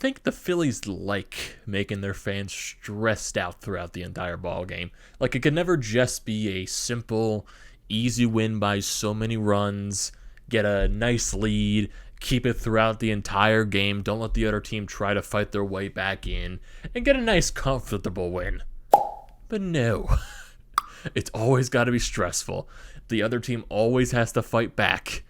think the Phillies like making their fans stressed out throughout the entire ball game. Like, it could never just be a simple, easy win by so many runs, get a nice lead, keep it throughout the entire game, don't let the other team try to fight their way back in, and get a nice, comfortable win. But no. It's always got to be stressful. The other team always has to fight back.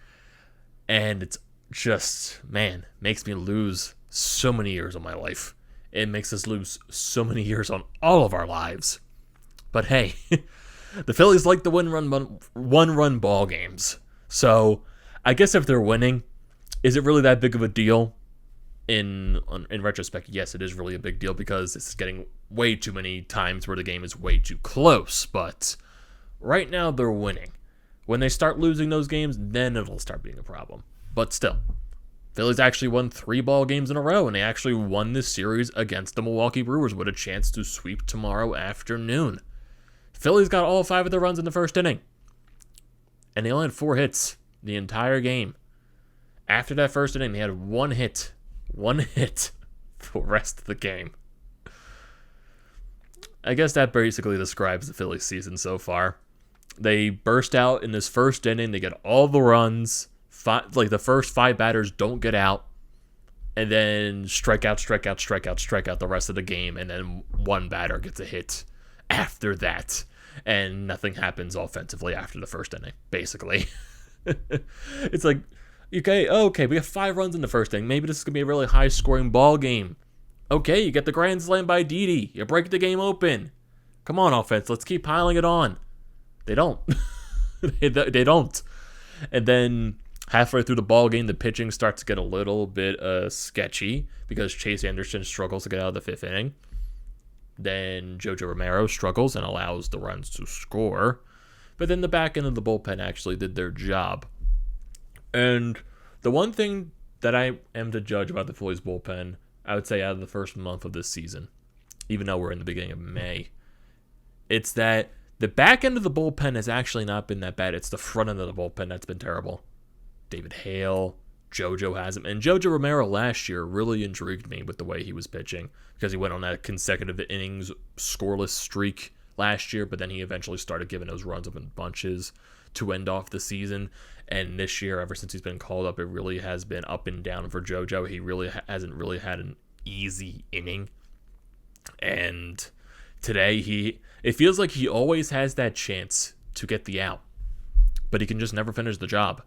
And it's just, man, makes me lose so many years of my life. It makes us lose so many years on all of our lives. But hey, the Phillies like the one-run ball games. So I guess if they're winning, is it really that big of a deal? In retrospect, yes, it is really a big deal because it's getting way too many times where the game is way too close. But right now, they're winning. When they start losing those games, then it'll start being a problem. But still, Phillies actually won 3 ball games in a row, and they actually won this series against the Milwaukee Brewers with a chance to sweep tomorrow afternoon. Phillies got all 5 of their runs in the first inning, and they only had 4 hits the entire game. After that first inning, they had 1 hit for the rest of the game. I guess that basically describes the Phillies season so far. They burst out in this first inning. They get all the runs. The first 5 batters don't get out. And then strike out the rest of the game. And then 1 batter gets a hit after that. And nothing happens offensively after the first inning, basically. It's like, okay, we have 5 runs in the first inning. Maybe this is going to be a really high-scoring ball game. Okay, you get the grand slam by Didi. You break the game open. Come on, offense. Let's keep piling it on. They don't. They don't. And then halfway through the ball game, the pitching starts to get a little bit sketchy because Chase Anderson struggles to get out of the 5th inning. Then JoJo Romero struggles and allows the runs to score. But then the back end of the bullpen actually did their job. And the one thing that I am to judge about the Phillies bullpen, I would say out of the first month of this season, even though we're in the beginning of May, it's that the back end of the bullpen has actually not been that bad. It's the front end of the bullpen that's been terrible. David Hale, JoJo hasn't. And JoJo Romero last year really intrigued me with the way he was pitching because he went on that consecutive innings scoreless streak last year, but then he eventually started giving those runs up in bunches to end off the season. And this year, ever since he's been called up, it really has been up and down for JoJo. He really hasn't really had an easy inning. And today, it feels like he always has that chance to get the out, but he can just never finish the job.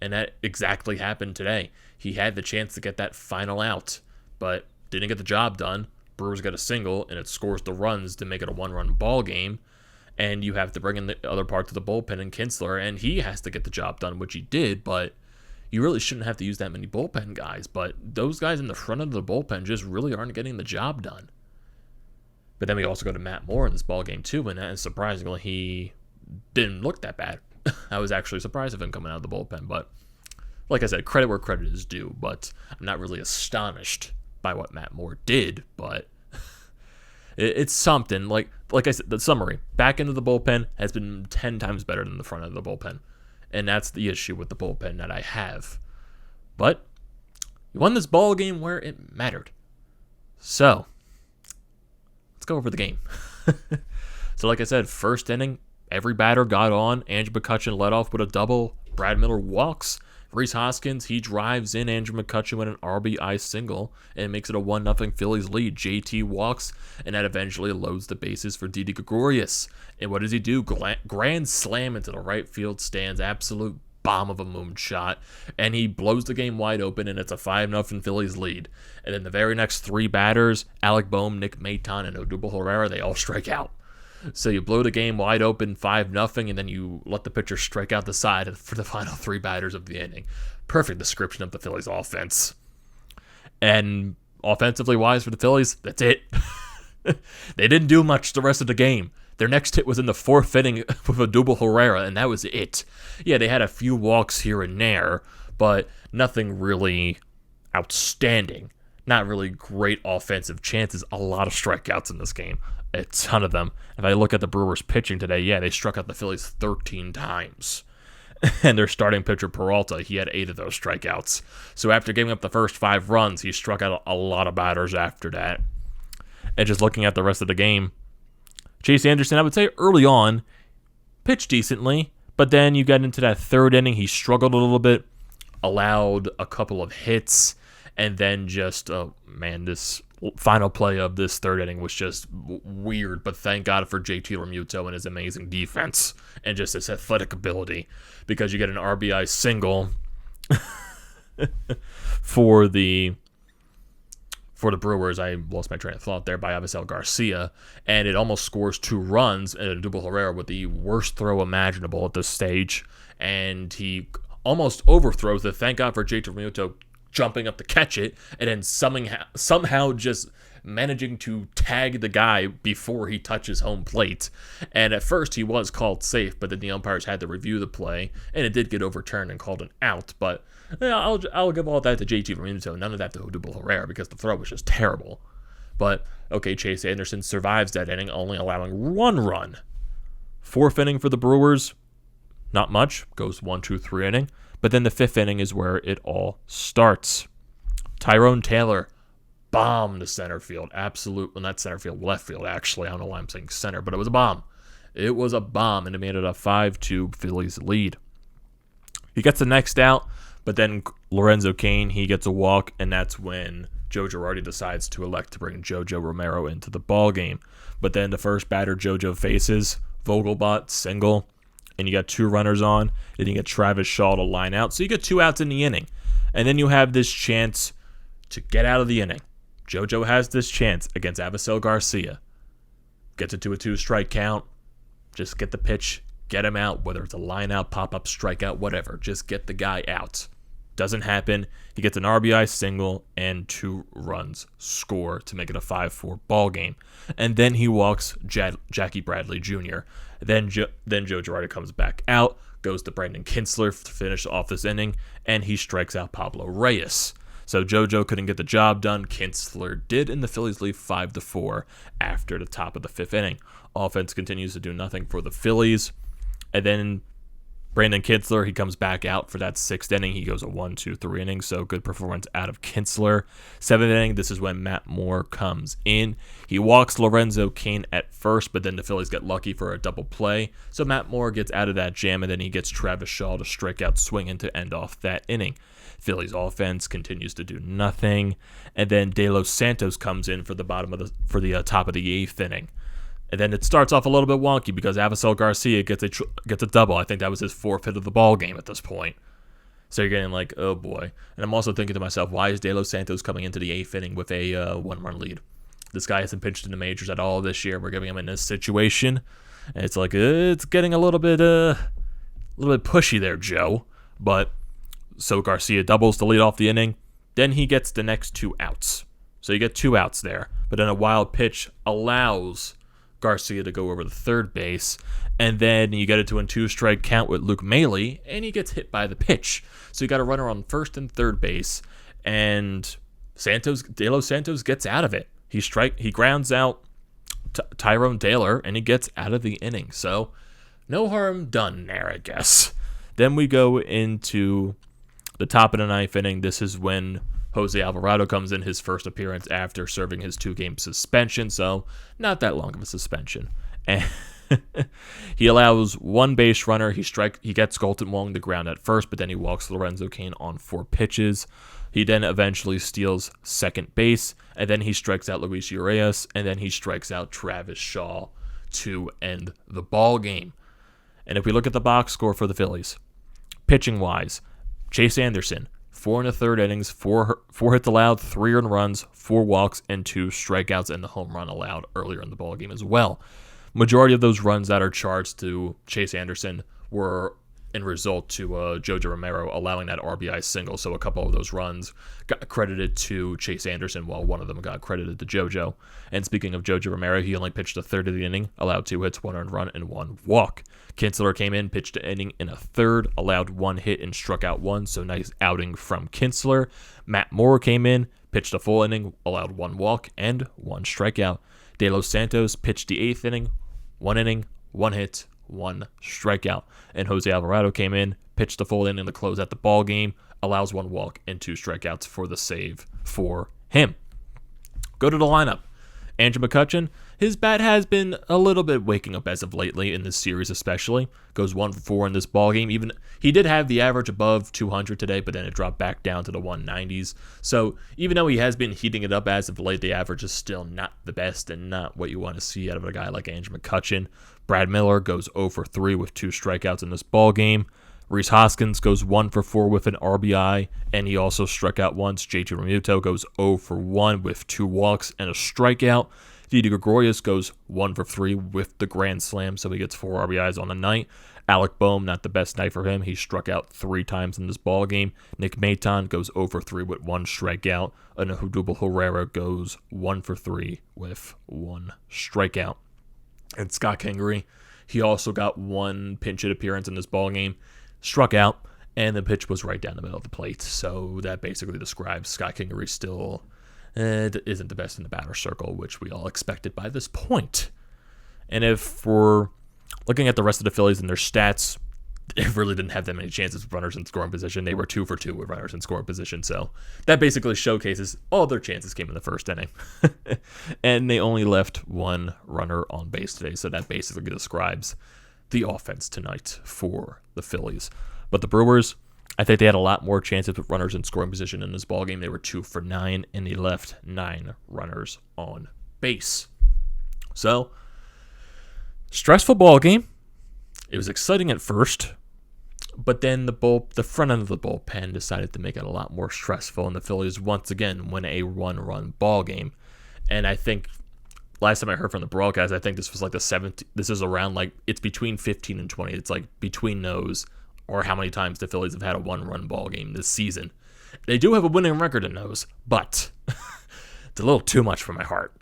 And that exactly happened today. He had the chance to get that final out, but didn't get the job done. Brewers got a single, and it scores the runs to make it a 1-run ball game. And you have to bring in the other parts of the bullpen and Kinsler, and he has to get the job done, which he did, but you really shouldn't have to use that many bullpen guys. But those guys in the front of the bullpen just really aren't getting the job done. But then we also go to Matt Moore in this ballgame too, and surprisingly, he didn't look that bad. I was actually surprised of him coming out of the bullpen, but like I said, credit where credit is due, but I'm not really astonished by what Matt Moore did, but it's something. Like I said, the summary, back end of the bullpen has been 10 times better than the front end of the bullpen, and that's the issue with the bullpen that I have. But you won this ball game where it mattered. So let's go over the game. So like I said, first inning, every batter got on. Andrew McCutchen led off with a double. Brad Miller walks. Rhys Hoskins, he drives in Andrew McCutchen with an RBI single and makes it a 1-0 Phillies lead. JT walks, and that eventually loads the bases for DiDi Gregorius. And what does he do? Grand slam into the right field stands. Absolute bomb of a moonshot. And he blows the game wide open, and it's a 5-0 Phillies lead. And then the very next 3 batters, Alec Boehm, Nick Maton, and Odubel Herrera, they all strike out. So you blow the game wide open 5-0, and then you let the pitcher strike out the side for the final 3 batters of the inning. Perfect description of the Phillies offense. And offensively wise for the Phillies, that's it. They didn't do much the rest of the game. Their next hit was in the 4th inning with Odubel Herrera, and that was it. Yeah, they had a few walks here and there, but nothing really outstanding. Not really great offensive chances. A lot of strikeouts in this game. A ton of them. If I look at the Brewers pitching today, yeah, they struck out the Phillies 13 times. And their starting pitcher, Peralta, he had 8 of those strikeouts. So after giving up the first 5 runs, he struck out a lot of batters after that. And just looking at the rest of the game, Chase Anderson, I would say early on, pitched decently. But then you got into that 3rd inning, he struggled a little bit, allowed a couple of hits, and then just, this final play of this 3rd inning was just weird. But thank God for JT Realmuto and his amazing defense and just his athletic ability, because you get an RBI single for the Brewers. I lost my train of thought there, by Avisel Garcia, and it almost scores 2 runs, and Odubel Herrera with the worst throw imaginable at this stage, and he almost overthrows it. Thank God for JT Realmuto jumping up to catch it, and then somehow just managing to tag the guy before he touches home plate. And at first he was called safe, but then the umpires had to review the play, and it did get overturned and called an out. But I'll give all that to JT Realmuto, none of that to Odubel Herrera, because the throw was just terrible. But okay, Chase Anderson survives that inning, only allowing 1 run. 4th inning for the Brewers, not much, goes 1, 2, 3 inning. But then the 5th inning is where it all starts. Tyrone Taylor bombed to center field. Not center field, left field, actually. I don't know why I'm saying center, but it was a bomb. It was a bomb, and it made it a 5-2 Phillies lead. He gets the next out, but then Lorenzo Cain, he gets a walk, and that's when Joe Girardi decides to elect to bring JoJo Romero into the ballgame. But then the first batter JoJo faces, Vogelbach, single, and you got 2 runners on. Then you get Travis Shaw to line out. So you get 2 outs in the inning. And then you have this chance to get out of the inning. JoJo has this chance against Avisel Garcia. Gets it to a 2-strike count. Just get the pitch, get him out, whether it's a line out, pop-up, strikeout, whatever. Just get the guy out. Doesn't happen. He gets an RBI single and 2 runs score to make it a 5-4 ball game. And then he walks Jackie Bradley Jr. Then Joe Girardi comes back out, goes to Brandon Kintzler to finish off this inning, and he strikes out Pablo Reyes. So JoJo couldn't get the job done. Kintzler did, and the Phillies leave 5-4 after the top of the 5th inning. Offense continues to do nothing for the Phillies. And then Brandon Kintzler, he comes back out for that 6th inning. He goes a 1, 2, 3 innings, so good performance out of Kintzler. 7th inning, this is when Matt Moore comes in. He walks Lorenzo Cain at first, but then the Phillies get lucky for a double play. So Matt Moore gets out of that jam, and then he gets Travis Shaw to strike out swinging to end off that inning. Phillies offense continues to do nothing, and then De Los Santos comes in for the top of the 8th inning. And then it starts off a little bit wonky because Avisel Garcia gets a double. I think that was his 4th hit of the ball game at this point. So you're getting like, oh boy. And I'm also thinking to myself, why is De Los Santos coming into the 8th inning with a 1-run lead? This guy hasn't pitched in the majors at all this year. We're giving him in this situation. And it's like, it's getting a little bit pushy there, Joe. But so Garcia doubles to lead off the inning. Then he gets the next 2 outs. So you get 2 outs there. But then a wild pitch allows Garcia to go over to 3rd base, and then you get it to a 2-strike count with Luke Maile, and he gets hit by the pitch. So you got a runner on 1st and 3rd base, and De Los Santos gets out of it. He grounds out Tyrone Taylor, and he gets out of the inning. So no harm done there, I guess. Then we go into the top of the 9th inning. This is when Jose Alvarado comes in, his first appearance after serving his 2-game suspension, so not that long of a suspension. And he allows 1 base runner. He gets Colton Wong to ground at first, but then he walks Lorenzo Cain on 4 pitches. He then eventually steals 2nd base, and then he strikes out Luis Urias, and then he strikes out Travis Shaw to end the ball game. And if we look at the box score for the Phillies, pitching-wise, Chase Anderson, 4 1/3 innings, 4 hits allowed, 3 earned runs, 4 walks, and 2 strikeouts, and the home run allowed earlier in the ballgame as well. Majority of those runs that are charged to Chase Anderson were in result to JoJo Romero allowing that RBI single, so a couple of those runs got credited to Chase Anderson while one of them got credited to JoJo. And speaking of JoJo Romero, he only pitched a 1/3 of the inning, allowed 2 hits, 1 earned run, and 1 walk. Kintzler came in, pitched an inning in a 1/3, allowed 1 hit and struck out 1, so nice outing from Kintzler. Matt Moore came in, pitched a full inning, allowed 1 walk and 1 strikeout. De Los Santos pitched the 8th inning, 1 inning, 1 hit, 1 strikeout. And Jose Alvarado came in, pitched the full inning to close out the ball game, allows 1 walk and 2 strikeouts for the save for him. Go to the lineup. Andrew McCutchen, his bat has been a little bit waking up as of lately in this series especially. Goes 1 for 4 in this ballgame. Even he did have the average above 200 today, but then it dropped back down to the 190s. So even though he has been heating it up as of late, the average is still not the best and not what you want to see out of a guy like Andrew McCutchen. Brad Miller goes 0 for 3 with 2 strikeouts in this ballgame. Reese Hoskins goes 1 for 4 with an RBI, and he also struck out once. JT Realmuto goes 0 for 1 with 2 walks and a strikeout. DiDi Gregorius goes 1 for 3 with the grand slam, so he gets 4 RBIs on the night. Alec Boehm, not the best night for him. He struck out 3 times in this ball game. Nick Maton goes 0 for 3 with 1 strikeout. And Odubel Herrera goes 1 for 3 with 1 strikeout. And Scott Kingery, he also got 1 pinch hit appearance in this ball game. Struck out, and the pitch was right down the middle of the plate. So that basically describes Scott Kingery still isn't the best in the batter's circle, which we all expected by this point. And if we're looking at the rest of the Phillies and their stats, they really didn't have that many chances with runners in scoring position. They were 2 for 2 with runners in scoring position. So that basically showcases all their chances came in the first inning. And they only left 1 runner on base today. So that basically describes the offense tonight for the Phillies. But the Brewers, I think they had a lot more chances with runners in scoring position in this ballgame. They were 2 for 9, and they left 9 runners on base. So, stressful ballgame. It was exciting at first, but then the front end of the bullpen decided to make it a lot more stressful, and the Phillies once again win a 1-run ballgame. And I think last time I heard from the broadcast, I think this was like the 7th. This is around like it's between 15 and 20. It's like between those, or how many times the Phillies have had a 1-run ball game this season. They do have a winning record in those, but it's a little too much for my heart.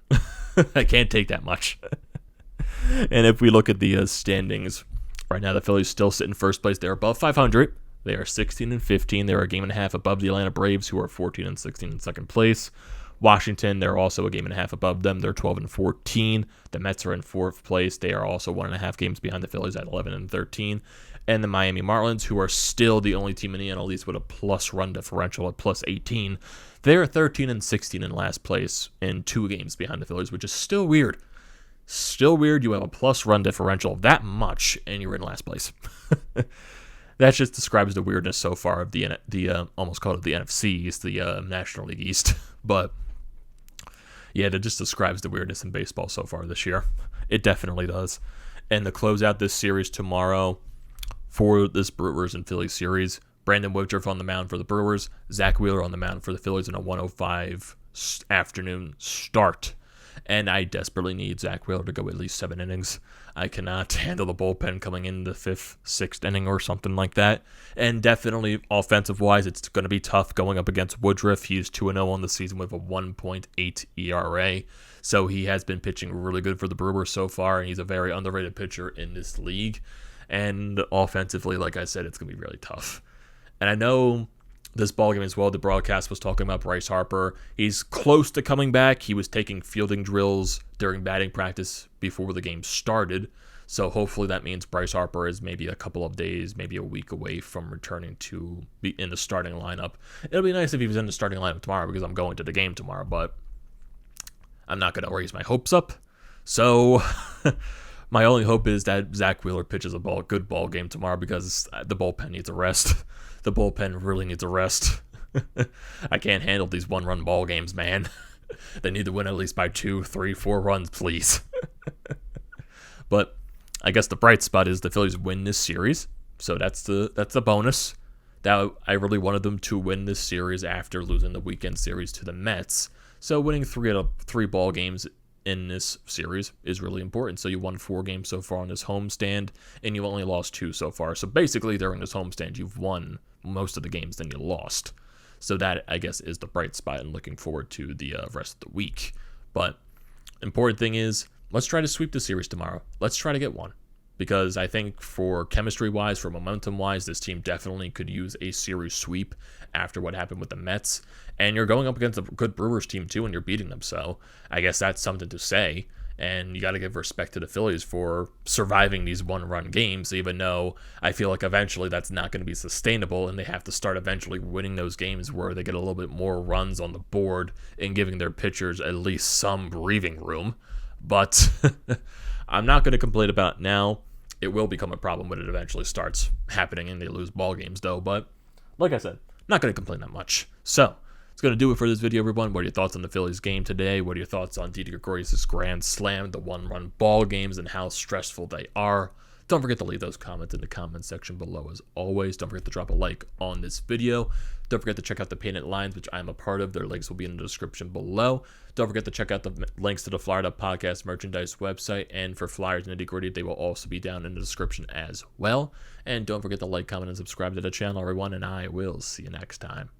I can't take that much. And if we look at the standings right now, the Phillies still sit in first place. They're above 500. They are 16 and 15. They're a game and a half above the Atlanta Braves, who are 14 and 16 in second place. Washington, they're also a game and a half above them. They're 12 and 14. The Mets are in 4th place. They are also 1.5 games behind the Phillies at 11 and 13. And the Miami Marlins, who are still the only team in the NL East with a plus run differential at plus 18, they're 13 and 16 in last place and 2 games behind the Phillies, which is still weird. Still weird. You have a plus run differential that much, and you're in last place. That just describes the weirdness so far of the almost called it the NFC East, the National League East. But yeah, that just describes the weirdness in baseball so far this year. It definitely does. And to close out this series tomorrow for this Brewers and Phillies series, Brandon Woodruff on the mound for the Brewers, Zach Wheeler on the mound for the Phillies in a 1:05 afternoon start. And I desperately need Zach Wheeler to go at least 7 innings. I cannot handle the bullpen coming in the 5th, 6th inning or something like that. And definitely offensive-wise, it's going to be tough going up against Woodruff. He's 2-0 on the season with a 1.8 ERA. So he has been pitching really good for the Brewers so far, and he's a very underrated pitcher in this league. And offensively, like I said, it's going to be really tough. And I know this ballgame as well, the broadcast was talking about Bryce Harper. He's close to coming back. He was taking fielding drills during batting practice before the game started. So hopefully that means Bryce Harper is maybe a couple of days, maybe a week away from returning to be in the starting lineup. It'll be nice if he was in the starting lineup tomorrow because I'm going to the game tomorrow, but I'm not going to raise my hopes up. So my only hope is that Zach Wheeler pitches a good ball game tomorrow because the bullpen needs a rest. The bullpen really needs a rest. I can't handle these 1-run ball games, man. They need to win at least by 2, 3, 4 runs, please. But I guess the bright spot is the Phillies win this series, so that's the bonus. That I really wanted them to win this series after losing the weekend series to the Mets. So winning 3 out of 3 ball games in this series is really important. So you won 4 games so far on this homestand, and you've only lost 2 so far. So basically, during this homestand, you've won most of the games than you lost. So that, I guess, is the bright spot and looking forward to the rest of the week. But important thing is, let's try to sweep the series tomorrow. Let's try to get one. Because I think for chemistry-wise, for momentum-wise, this team definitely could use a series sweep after what happened with the Mets. And you're going up against a good Brewers team, too, and you're beating them. So I guess that's something to say. And you got to give respect to the Phillies for surviving these one-run games, even though I feel like eventually that's not going to be sustainable, and they have to start eventually winning those games where they get a little bit more runs on the board and giving their pitchers at least some breathing room. But I'm not going to complain about it now. It will become a problem when it eventually starts happening and they lose ball games, though. But like I said, not going to complain that much. So it's going to do it for this video, everyone. What are your thoughts on the Phillies game today? What are your thoughts on DiDi Gregorius' grand slam, the one-run ball games, and how stressful they are? Don't forget to leave those comments in the comment section below as always. Don't forget to drop a like on this video. Don't forget to check out the Painted Lines, which I'm a part of. Their links will be in the description below. Don't forget to check out the links to the Florida Podcast merchandise website. And for Flyers Nitty Gritty, they will also be down in the description as well. And don't forget to like, comment, and subscribe to the channel, everyone. And I will see you next time.